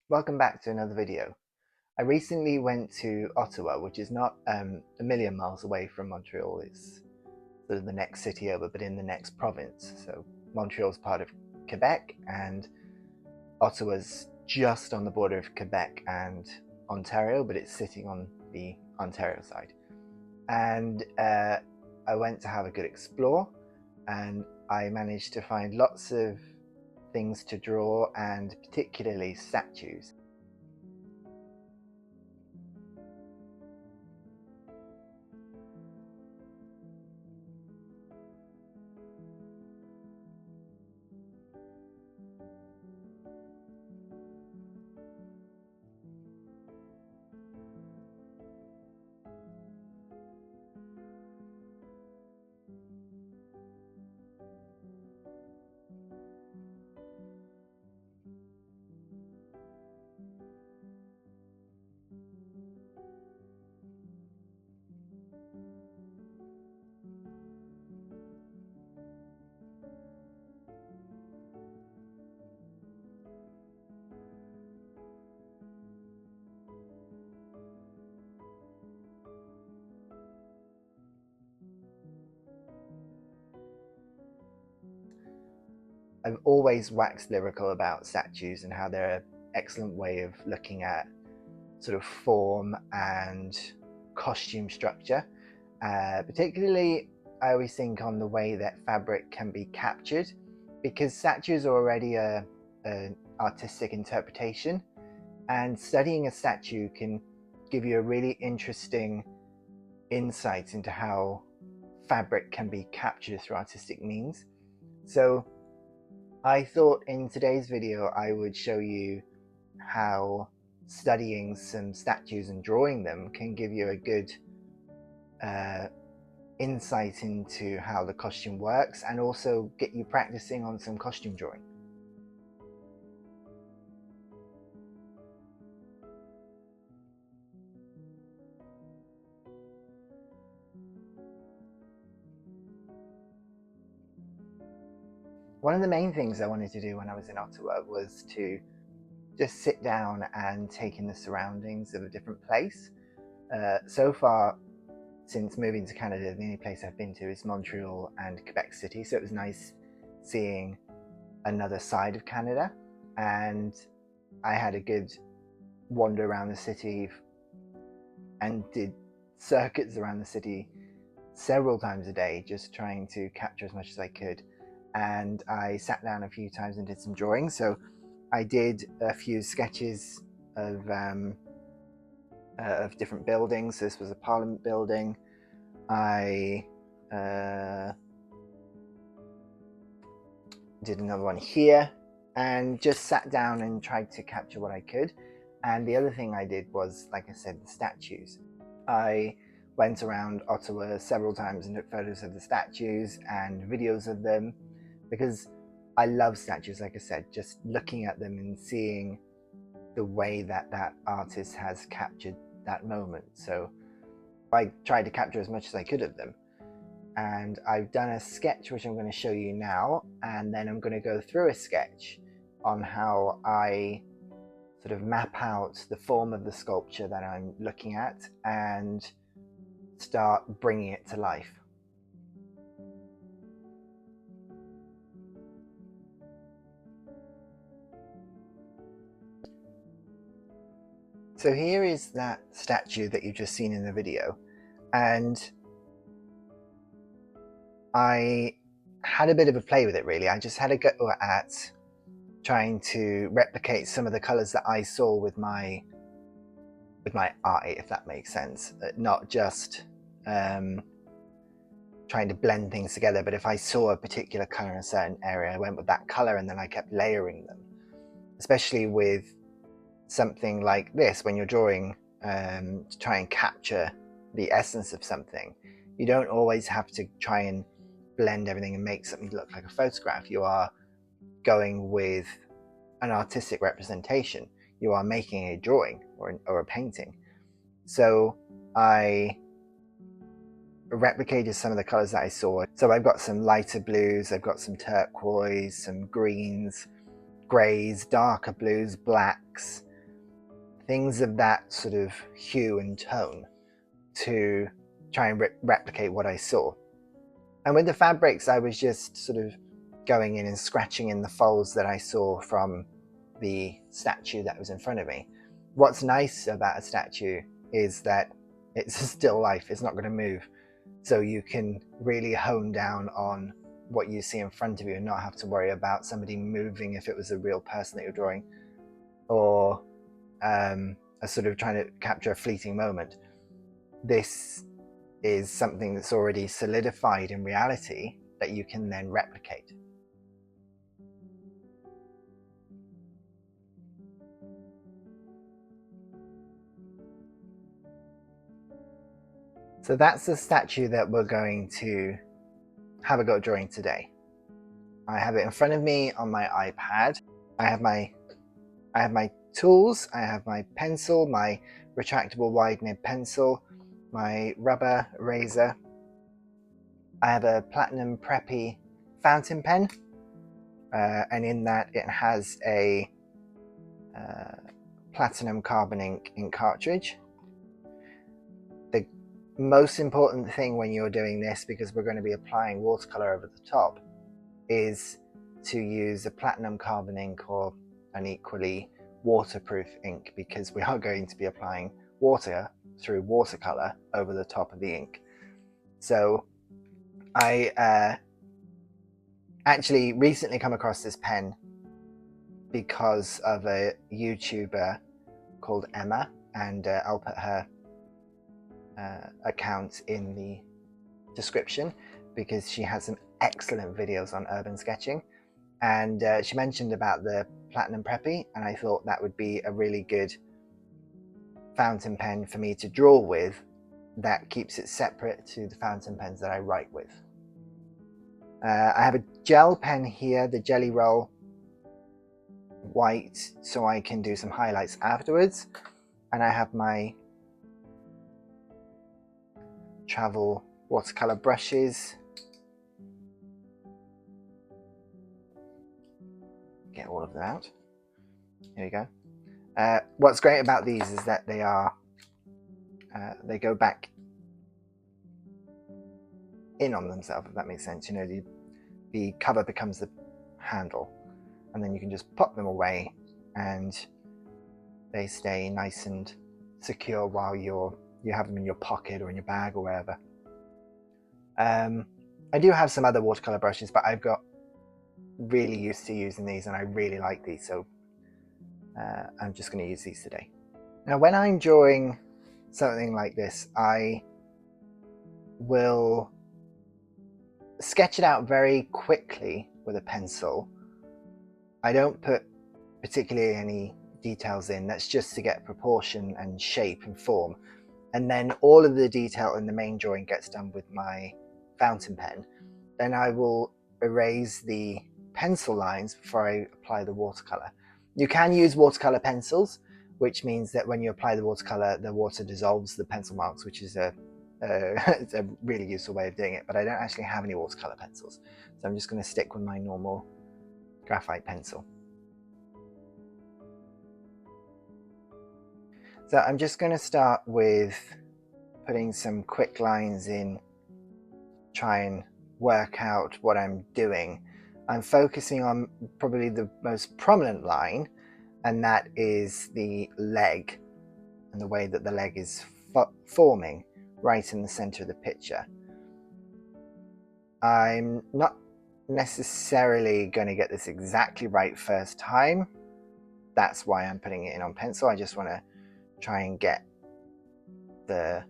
Welcome back to another video. I recently went to Ottawa, which is not a million miles away from Montreal. It's sort of the next city over, but in the next province. So Montreal's part of Quebec, and Ottawa's just on the border of Quebec and Ontario, but it's sitting on the Ontario side. And I went to have a good explore, and I managed to find lots of things to draw, and particularly statues. I've always waxed lyrical about statues and how they're an excellent way of looking at sort of form and costume structure. Particularly, I always think on the way that fabric can be captured, because statues are already an artistic interpretation, and studying a statue can give you a really interesting insight into how fabric can be captured through artistic means. So I thought in today's video I would show you how studying some statues and drawing them can give you a good insight into how the costume works, and also get you practicing on some costume drawing. One of the main things I wanted to do when I was in Ottawa was to just sit down and take in the surroundings of a different place. So far, since moving to Canada, the only place I've been to is Montreal and Quebec City, so it was nice seeing another side of Canada, and I had a good wander around the city and did circuits around the city several times a day, just trying to capture as much as I could. And I sat down a few times and did some drawing. So I did a few sketches of different buildings. This was a Parliament building. I did another one here, and just sat down and tried to capture what I could. And the other thing I did was, like I said, the statues. I went around Ottawa several times and took photos of the statues and videos of them, because I love statues. Like I said, just looking at them and seeing the way that that artist has captured that moment. So I tried to capture as much as I could of them, and I've done a sketch which I'm going to show you now, and then I'm going to go through a sketch on how I sort of map out the form of the sculpture that I'm looking at and start bringing it to life. So here is that statue that you've just seen in the video, and I had a bit of a play with it, really. I just had a go at trying to replicate some of the colours that I saw with my eye, if that makes sense. Not just trying to blend things together, but if I saw a particular colour in a certain area, I went with that colour, and then I kept layering them. Especially with something like this, when you're drawing to try and capture the essence of something, you don't always have to try and blend everything and make something look like a photograph. You are going with an artistic representation. You are making a drawing or a painting. So I replicated some of the colors that I saw. So I've got some lighter blues, I've got some turquoise, some greens, grays, darker blues, blacks, things of that sort of hue and tone to try and replicate what I saw. And with the fabrics, I was just sort of going in and scratching in the folds that I saw from the statue that was in front of me. What's nice about a statue is that it's a still life, it's not going to move. So you can really hone down on what you see in front of you and not have to worry about somebody moving if it was a real person that you're drawing, or a sort of trying to capture a fleeting moment. This is something that's already solidified in reality that you can then replicate. So that's the statue that we're going to have a go at drawing today. I have it in front of me on my iPad. I have my tools, I have my pencil, my retractable wide nib pencil, my rubber eraser. I have a Platinum Preppy fountain pen, and in that it has a platinum carbon ink cartridge. The most important thing when you're doing this, because we're going to be applying watercolor over the top, is to use a platinum carbon ink or an equally waterproof ink, because we are going to be applying water through watercolor over the top of the ink. So I actually recently come across this pen because of a YouTuber called Emma, and I'll put her account in the description because she has some excellent videos on urban sketching, and she mentioned about the Platinum Preppy, and I thought that would be a really good fountain pen for me to draw with that keeps it separate to the fountain pens that I write with. I have a gel pen here, the Jelly Roll white, so I can do some highlights afterwards, and I have my travel watercolor brushes. Get all of that out. Here we go. What's great about these is that they are they go back in on themselves, if that makes sense. You know, the cover becomes the handle, and then you can just pop them away and they stay nice and secure while you have them in your pocket or in your bag or wherever. I do have some other watercolor brushes, but I've got really used to using these and I really like these, so I'm just going to use these today. Now when I'm drawing something like this, I will sketch it out very quickly with a pencil. I don't put particularly any details in, that's just to get proportion and shape and form, and then all of the detail in the main drawing gets done with my fountain pen. Then I will erase the pencil lines before I apply the watercolor. You can use watercolor pencils, which means that when you apply the watercolor, the water dissolves the pencil marks, which is it's a really useful way of doing it, but I don't actually have any watercolor pencils, so I'm just going to stick with my normal graphite pencil. So I'm just going to start with putting some quick lines in, try and work out what I'm doing. I'm focusing on probably the most prominent line, and that is the leg and the way that the leg is forming right in the center of the picture. I'm not necessarily going to get this exactly right first time. That's why I'm putting it in on pencil. I just want to try and get the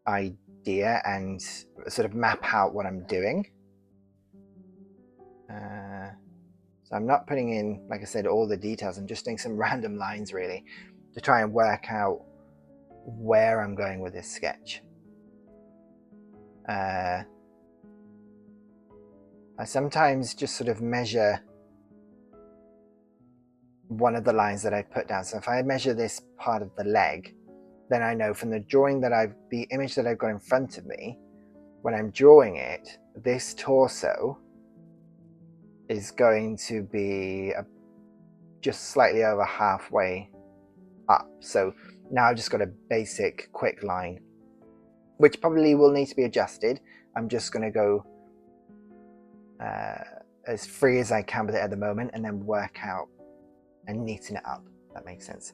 idea and sort of map out what I'm doing. So I'm not putting in, like I said, all the details. I'm just doing some random lines really to try and work out where I'm going with this sketch. I sometimes just sort of measure one of the lines that I put down. So if I measure this part of the leg, then I know from the drawing that the image that I've got in front of me, when I'm drawing it, this torso is going to be just slightly over halfway up. So now I've just got a basic quick line, which probably will need to be adjusted. I'm just going to go as free as I can with it at the moment, and then work out and neaten it up. If that makes sense.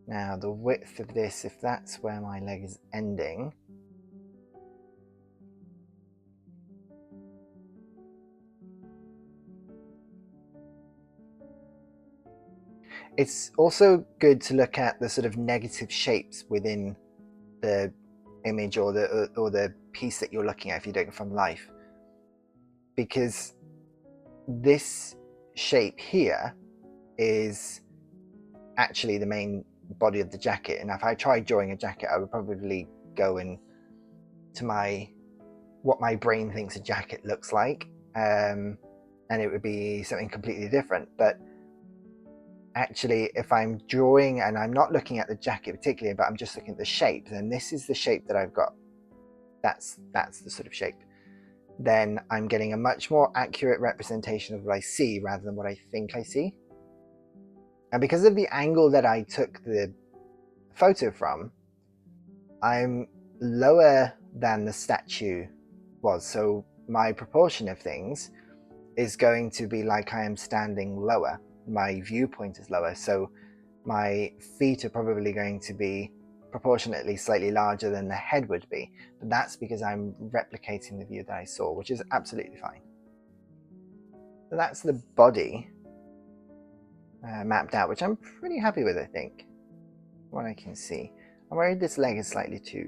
Now the width of this, if that's where my leg is ending, it's also good to look at the sort of negative shapes within the image or the piece that you're looking at if you're doing it from life, because this shape here is actually the main body of the jacket, and if I tried drawing a jacket, I would probably go into what my brain thinks a jacket looks like, and it would be something completely different. But actually, if I'm drawing and I'm not looking at the jacket particularly, but I'm just looking at the shape, then this is the shape that I've got. That's the sort of shape. Then I'm getting a much more accurate representation of what I see rather than what I think I see. And because of the angle that I took the photo from, I'm lower than the statue was. So my proportion of things is going to be like I am standing lower. My viewpoint is lower. So my feet are probably going to be proportionately slightly larger than the head would be. But that's because I'm replicating the view that I saw, which is absolutely fine. So that's the body mapped out, which I'm pretty happy with, I think, what I can see. I'm worried this leg is slightly too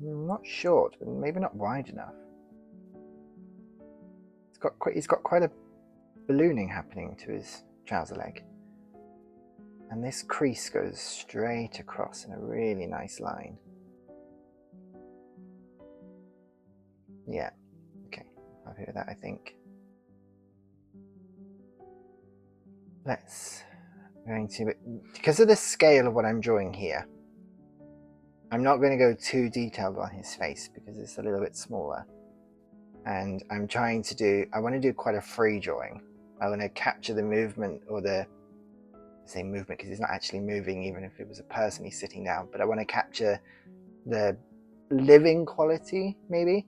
not short, but maybe not wide enough. He's got quite a ballooning happening to his trouser leg, and this crease goes straight across in a really nice line. Yeah, okay, happy with that, I think. Because of the scale of what I'm drawing here, I'm not going to go too detailed on his face because it's a little bit smaller. And I want to do quite a free drawing. I want to capture the movement, or I say movement because he's not actually moving, even if it was a person he's sitting down, but I want to capture the living quality, maybe,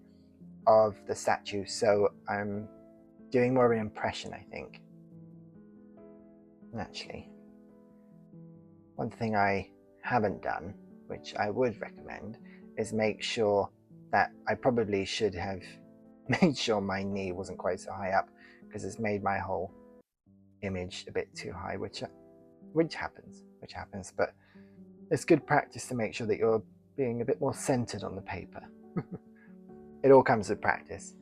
of the statue. So I'm doing more of an impression, I think. Actually, one thing I haven't done, which I would recommend, is make sure that I probably should have made sure my knee wasn't quite so high up, because it's made my whole image a bit too high, which happens, but it's good practice to make sure that you're being a bit more centered on the paper. It all comes with practice,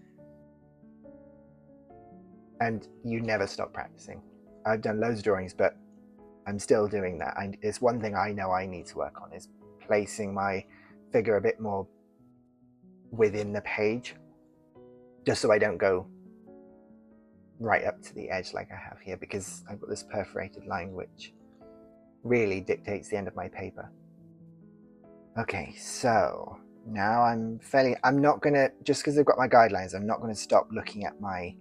and you never stop practicing. I've done loads of drawings, but I'm still doing that. It's one thing I know I need to work on, is placing my figure a bit more within the page, just so I don't go right up to the edge like I have here, because I've got this perforated line which really dictates the end of my paper. Okay, so now I'm not gonna, just because I've got my guidelines, I'm not gonna stop looking at my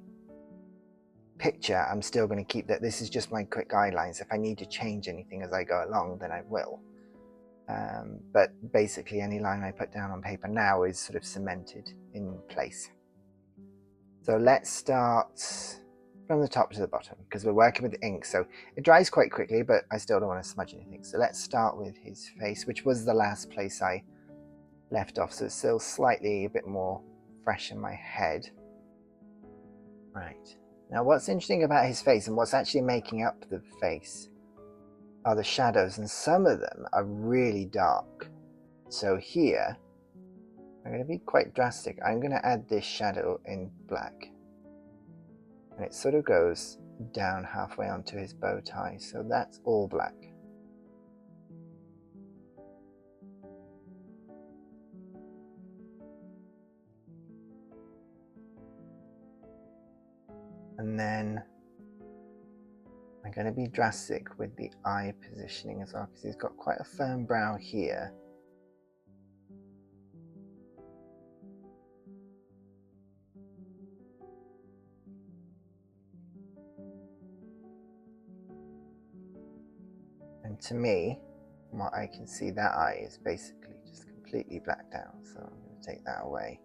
picture. I'm still going to keep that. This is just my quick guidelines. If I need to change anything as I go along, then I will. But basically any line I put down on paper now is sort of cemented in place. So let's start from the top to the bottom, because we're working with ink, so it dries quite quickly, but I still don't want to smudge anything. So let's start with his face, which was the last place I left off, so it's still slightly a bit more fresh in my head. Right. Now what's interesting about his face, and what's actually making up the face, are the shadows, and some of them are really dark. So here, I'm going to be quite drastic. I'm going to add this shadow in black. And it sort of goes down halfway onto his bow tie, so that's all black. And then I'm going to be drastic with the eye positioning as well, because he's got quite a firm brow here. And And to me, from what I can see, that eye is basically just completely blacked out. So I'm going to take that away.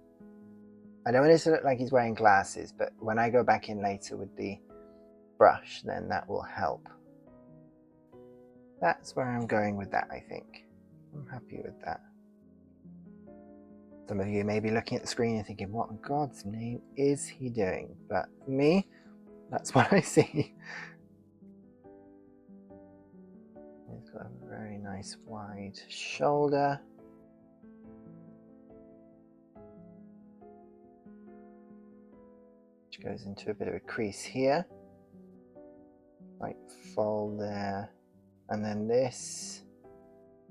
I don't want it to look like he's wearing glasses, but when I go back in later with the brush, then that will help. That's where I'm going with that, I think. I'm happy with that. Some of you may be looking at the screen and thinking, what in God's name is he doing? But for me, that's what I see. He's got a very nice wide shoulder. Which goes into a bit of a crease here. Like fold there. And then this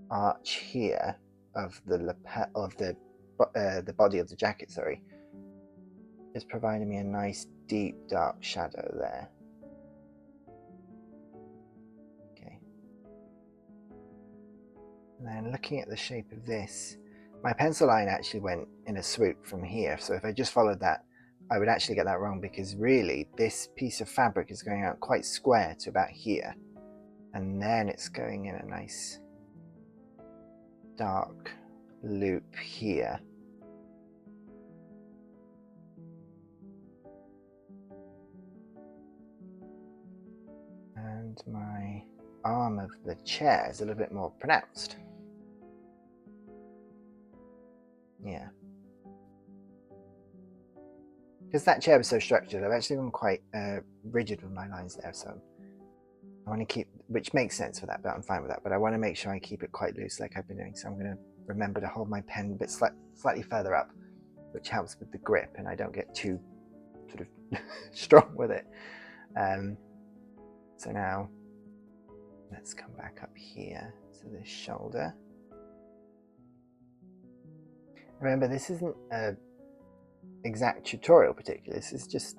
arch here of the lapel of the body of the jacket, sorry, is providing me a nice deep dark shadow there. Okay. And then looking at the shape of this, my pencil line actually went in a swoop from here, so if I just followed that, I would actually get that wrong, because really this piece of fabric is going out quite square to about here, and then it's going in a nice dark loop here. And my arm of the chair is a little bit more pronounced. Yeah. Because that chair was so structured, I've actually gone quite rigid with my lines there, so I want to keep, which makes sense for that, but I'm fine with that, but I want to make sure I keep it quite loose like I've been doing, so I'm going to remember to hold my pen a bit slightly further up, which helps with the grip and I don't get too sort of strong with it. So now let's come back up here to this shoulder. Remember, this isn't an exact tutorial particularly, this is just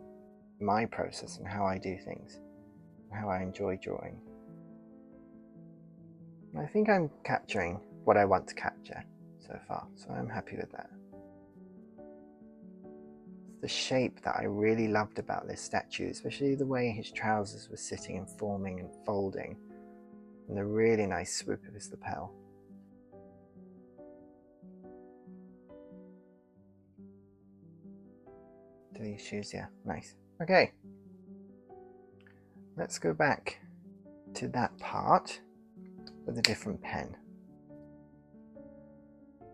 my process and how I do things, how I enjoy drawing. And I think I'm capturing what I want to capture so far, so I'm happy with that. It's the shape that I really loved about this statue, especially the way his trousers were sitting and forming and folding, and the really nice swoop of his lapel. Do these shoes? Yeah, nice. Okay, let's go back to that part with a different pen.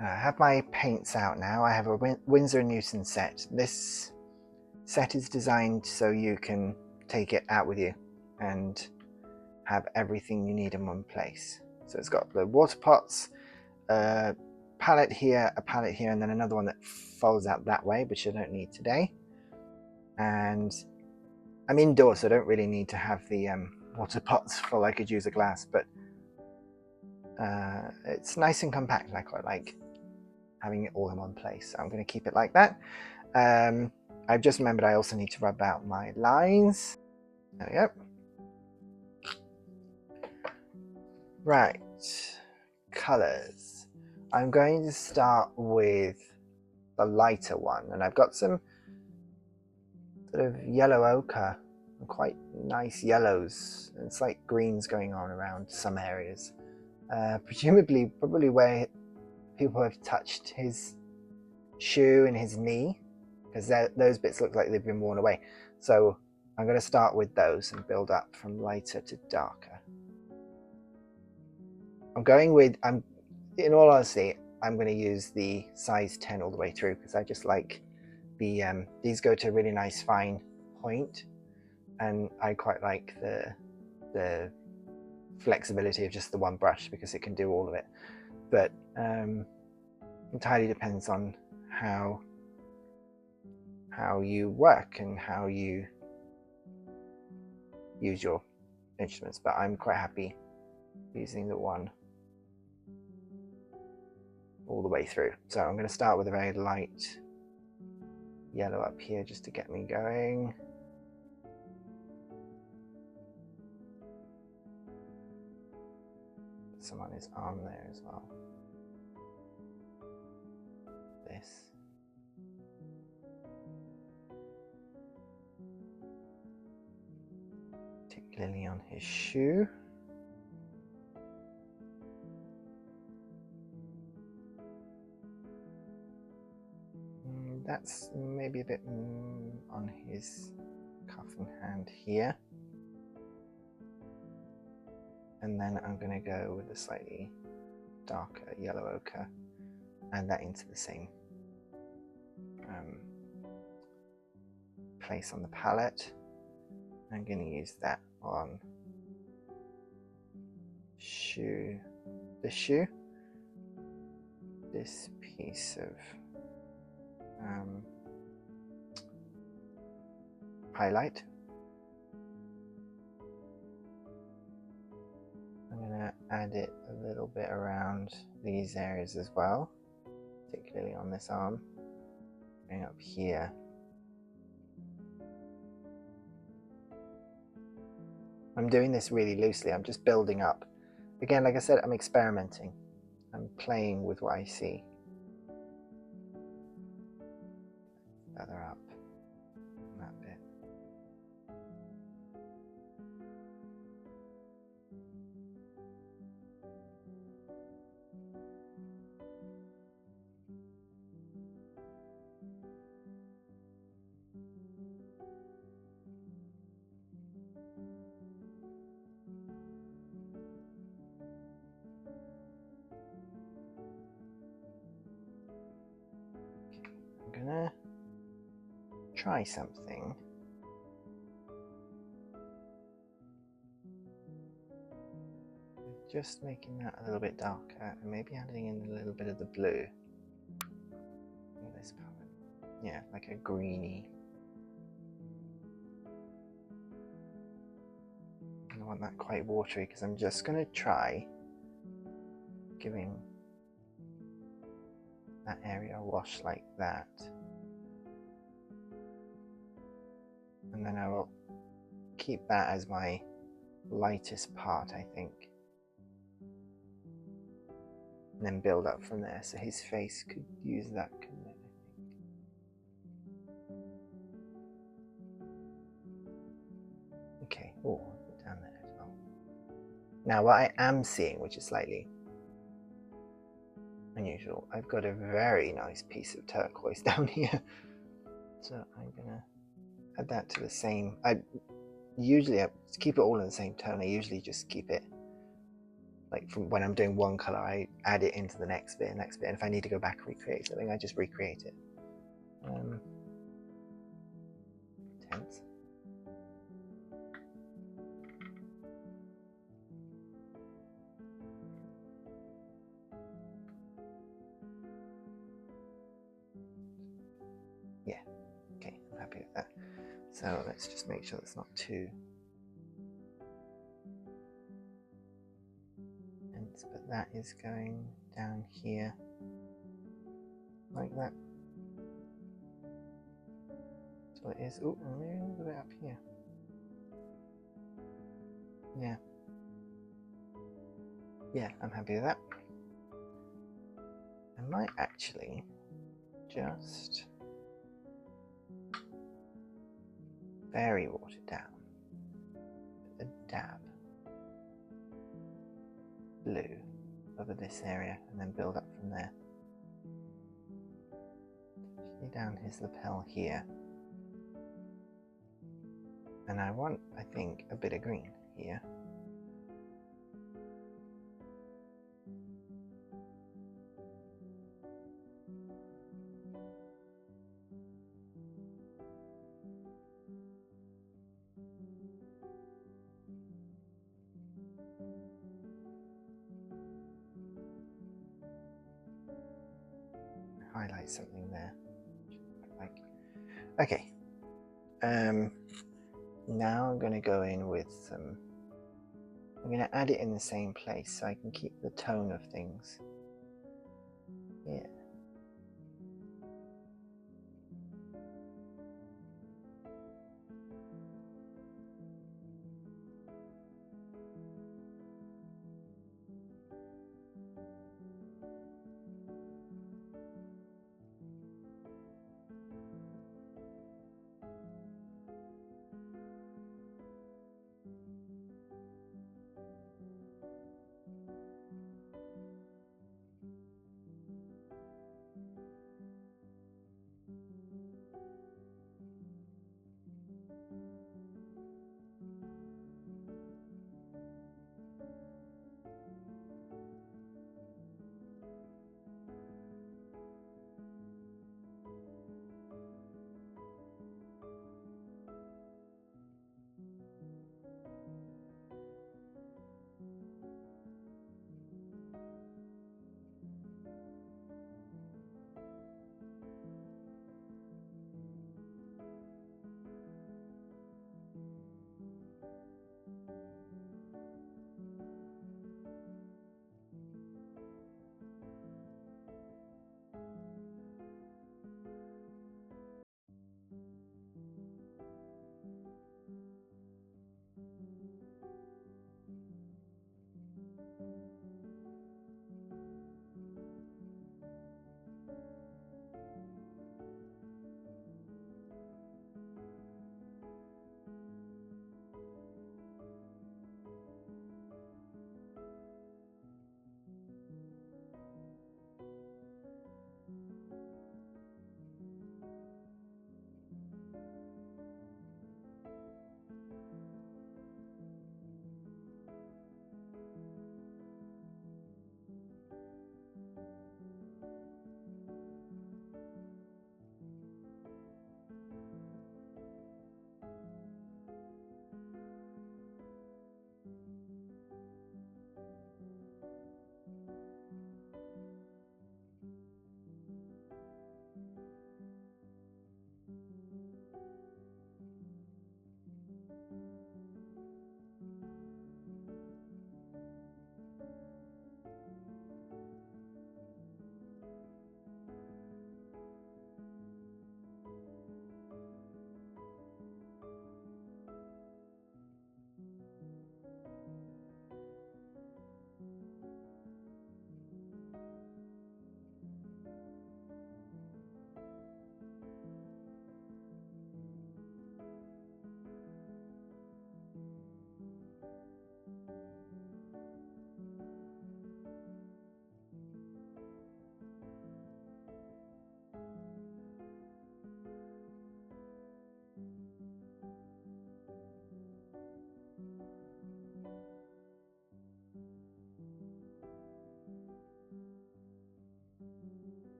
I have my paints out now. I have a Winsor & Newton set. This set is designed so you can take it out with you and have everything you need in one place. So it's got the water pots, a palette here, and then another one that folds out that way, which I don't need today. And I'm indoors, so I don't really need to have the water pots full. I could use a glass, but it's nice and compact and I quite like having it all in one place. So I'm going to keep it like that. I've just remembered I also need to rub out my lines. There we go. Right, colours. I'm going to start with the lighter one, and I've got some sort of yellow ochre and quite nice yellows and slight greens going on around some areas. Presumably, probably where people have touched his shoe and his knee, because those bits look like they've been worn away. So I'm going to start with those and build up from lighter to darker. In all honesty, I'm going to use the size 10 all the way through, because I just like these go to a really nice fine point, and I quite like the flexibility of just the one brush because it can do all of it. But entirely depends on how you work and how you use your instruments, but I'm quite happy using the one all the way through. So I'm going to start with a very light yellow up here just to get me going. Some on his arm there as well. This. Particularly on his shoe. that's maybe a bit on his cuff and hand here. And then I'm going to go with a slightly darker yellow ochre, add that into the same place on the palette. I'm going to use that on the shoe, this piece of highlight. I'm going to add it a little bit around these areas as well, particularly on this arm, going up here. I'm doing this really loosely, I'm just building up. Again, like I said, I'm experimenting. I'm playing with what I see. Feather up that bit. I'm gonna try something. Just making that a little bit darker and maybe adding in a little bit of the blue in this palette. Yeah, like a greeny. I don't want that quite watery because I'm just going to try giving that area a wash like that. And then I will keep that as my lightest part, I think. And then build up from there. So his face could use that, couldn't it, I think. Okay, oh, I'll put down there as well. Now what I am seeing, which is slightly unusual, I've got a very nice piece of turquoise down here. So I'm gonna add that to the same. I keep it all in the same tone. I usually just keep it like from when I'm doing one color, I add it into the next bit, and if I need to go back and recreate something, I just recreate it. Tense. Yeah, okay, I'm happy with that. So let's just make sure it's not too dense, but that is going down here like that. So it is. Oh, maybe a little bit up here. Yeah, I'm happy with that. I might actually just very watered down, a dab blue over this area, and then build up from there. See down his lapel here, and I want, I think, a bit of green here. Highlight something there. Like, okay. Now I'm going to go in with some. I'm going to add it in the same place so I can keep the tone of things. Yeah.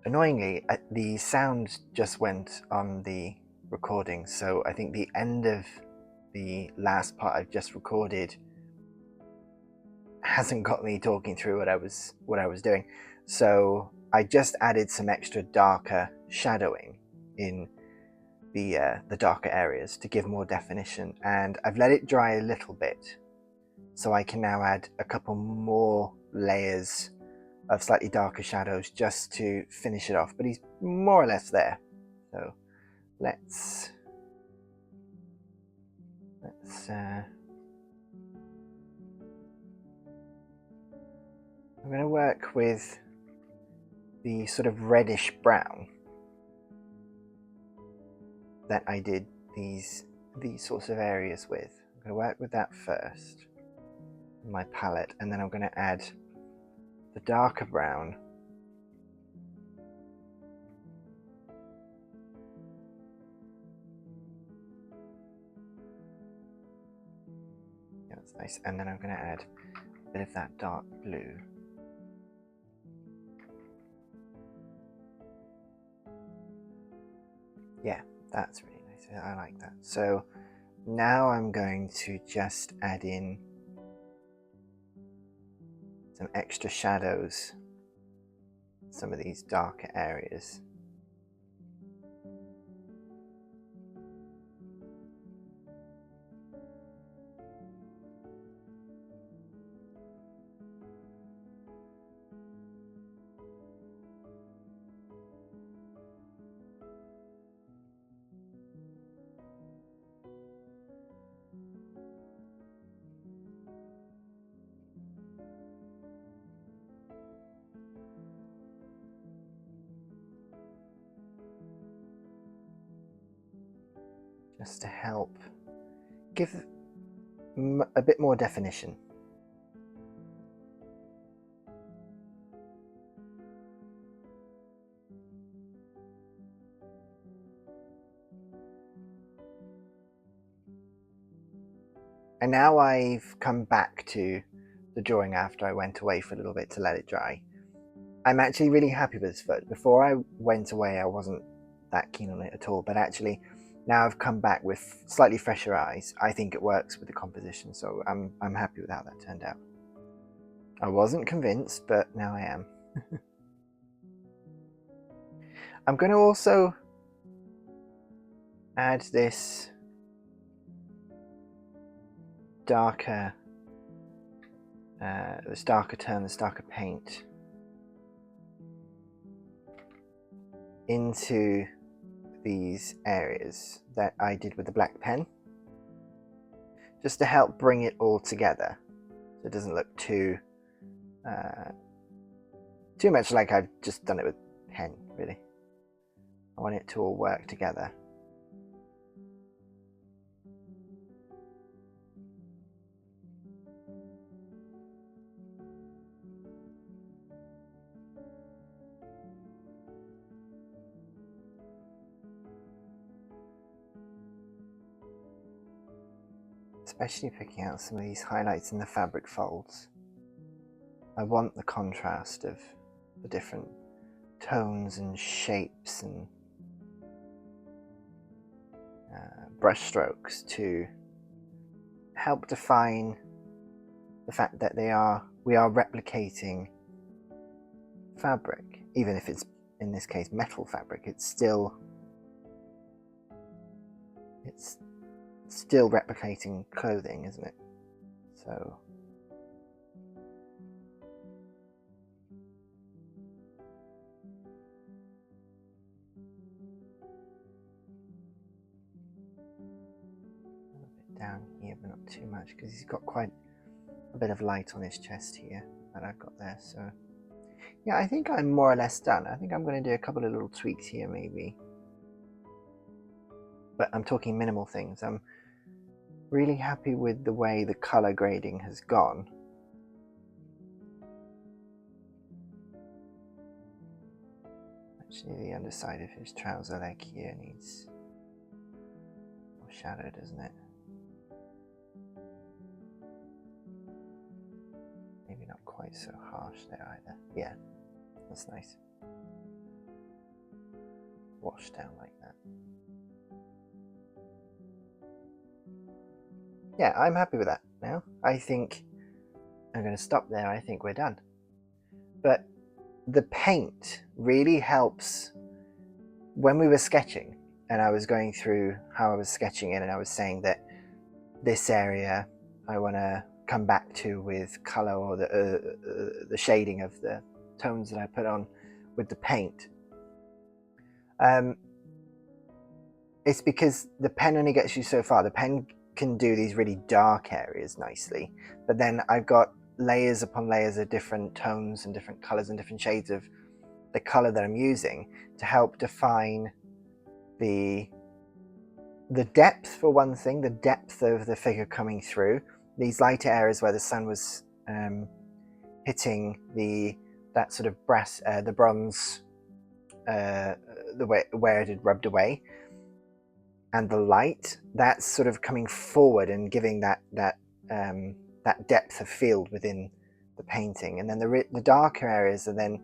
Annoyingly, the sound just went on the recording, so I think the end of the last part I've just recorded hasn't got me talking through what I was doing. So I just added some extra darker shadowing in the darker areas to give more definition, and I've let it dry a little bit, so I can now add a couple more layers of slightly darker shadows just to finish it off. But he's more or less there. So let's I'm going to work with the sort of reddish brown that I did these sorts of areas with. I'm going to work with that first in my palette, and then I'm going to add the darker brown yeah, that's nice, and then I'm going to add a bit of that dark blue. Yeah, that's really nice. I like that. So now I'm going to just add in some extra shadows, some of these darker areas. Just to help give a bit more definition. And now I've come back to the drawing after I went away for a little bit to let it dry. I'm actually really happy with this photo. Before I went away, I wasn't that keen on it at all, but actually now I've come back with slightly fresher eyes. I think it works with the composition, so I'm happy with how that turned out. I wasn't convinced, but now I am. I'm going to also add this darker tone, this darker paint into these areas that I did with the black pen, just to help bring it all together so it doesn't look too much like I've just done it with pen, really. I want it to all work together. Especially picking out some of these highlights in the fabric folds. I want the contrast of the different tones and shapes and brush strokes to help define the fact that we are replicating fabric. Even if it's, in this case, metal fabric, it's still replicating clothing, isn't it? So a bit down here, but not too much, because he's got quite a bit of light on his chest here that I've got there. So yeah, I think I'm more or less done. I think I'm going to do a couple of little tweaks here maybe, but I'm talking minimal things. I'm really happy with the way the color grading has gone. Actually, the underside of his trouser leg here needs more shadow, doesn't it? Maybe not quite so harsh there either. Yeah, that's nice. wash down like that. Yeah, I'm happy with that now. I think I'm going to stop there. I think we're done. But the paint really helps. When we were sketching and I was going through how I was sketching it, and I was saying that this area I want to come back to with color, or the shading of the tones that I put on with the paint. It's because the pen only gets you so far. The pen can do these really dark areas nicely, but then I've got layers upon layers of different tones and different colors and different shades of the color that I'm using to help define the depth, for one thing, the depth of the figure coming through. These lighter areas where the sun was hitting that sort of brass, the bronze, the way where it had rubbed away, and the light that's sort of coming forward and giving that depth of field within the painting. And then the darker areas are then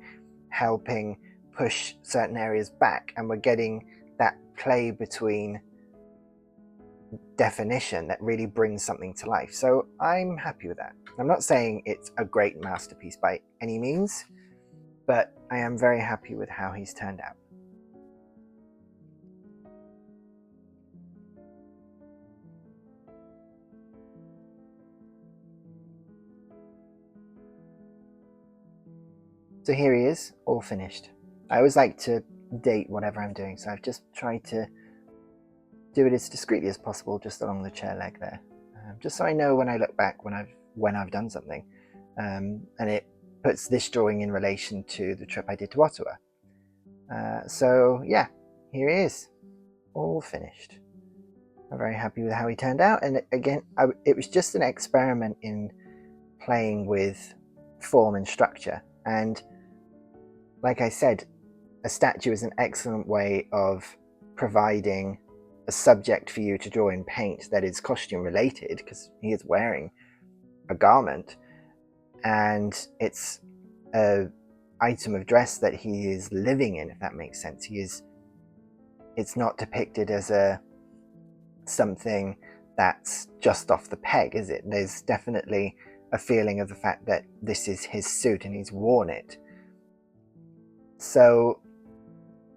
helping push certain areas back, and we're getting that play between definition that really brings something to life. So I'm happy with that. I'm not saying it's a great masterpiece by any means, but I am very happy with how he's turned out. So here he is, all finished. I always like to date whatever I'm doing, so I've just tried to do it as discreetly as possible, just along the chair leg there, just so I know when I look back when I've done something, and it puts this drawing in relation to the trip I did to Ottawa. So yeah, here he is, all finished. I'm very happy with how he turned out, and again, it was just an experiment in playing with form and structure. And like I said, a statue is an excellent way of providing a subject for you to draw in paint that is costume related, because he is wearing a garment and it's an item of dress that he is living in, if that makes sense. It's not depicted as something that's just off the peg, is it? There's definitely a feeling of the fact that this is his suit and he's worn it. So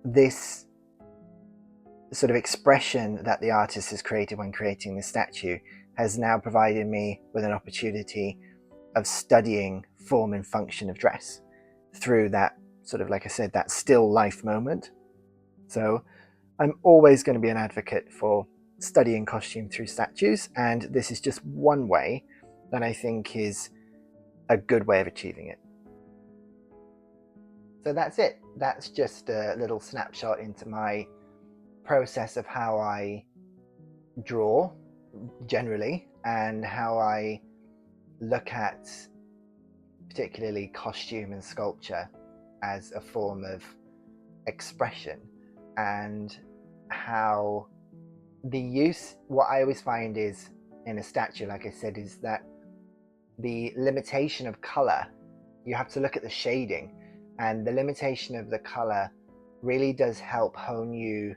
this sort of expression that the artist has created when creating the statue has now provided me with an opportunity of studying form and function of dress through that sort of, like I said, that still life moment. So I'm always going to be an advocate for studying costume through statues, and this is just one way that I think is a good way of achieving it. So that's it. That's just a little snapshot into my process of how I draw generally, and how I look at particularly costume and sculpture as a form of expression, and how what I always find is in a statue, like I said, is that the limitation of color, you have to look at the shading, and the limitation of the color really does help hone you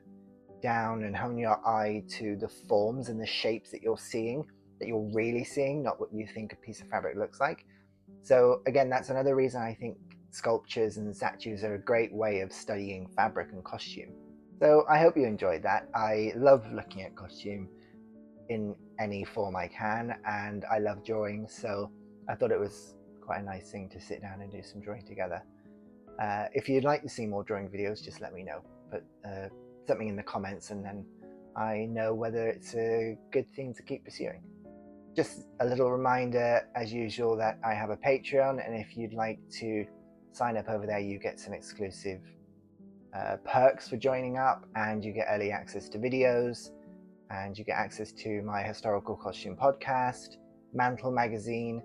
down and hone your eye to the forms and the shapes that you're seeing, that you're really seeing, not what you think a piece of fabric looks like. So again, that's another reason I think sculptures and statues are a great way of studying fabric and costume. So I hope you enjoyed that. I love looking at costume in any form I can, and I love drawing, so I thought it was quite a nice thing to sit down and do some drawing together. If you'd like to see more drawing videos, just let me know. Put something in the comments, and then I know whether it's a good thing to keep pursuing. Just a little reminder, as usual, that I have a Patreon, and if you'd like to sign up over there, you get some exclusive perks for joining up, and you get early access to videos, and you get access to my historical costume podcast, Mantle magazine,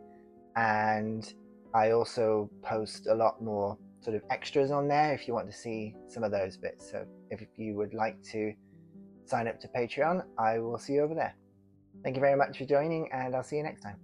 and I also post a lot more sort of extras on there if you want to see some of those bits. So if you would like to sign up to Patreon, I will see you over there. Thank you very much for joining, and I'll see you next time.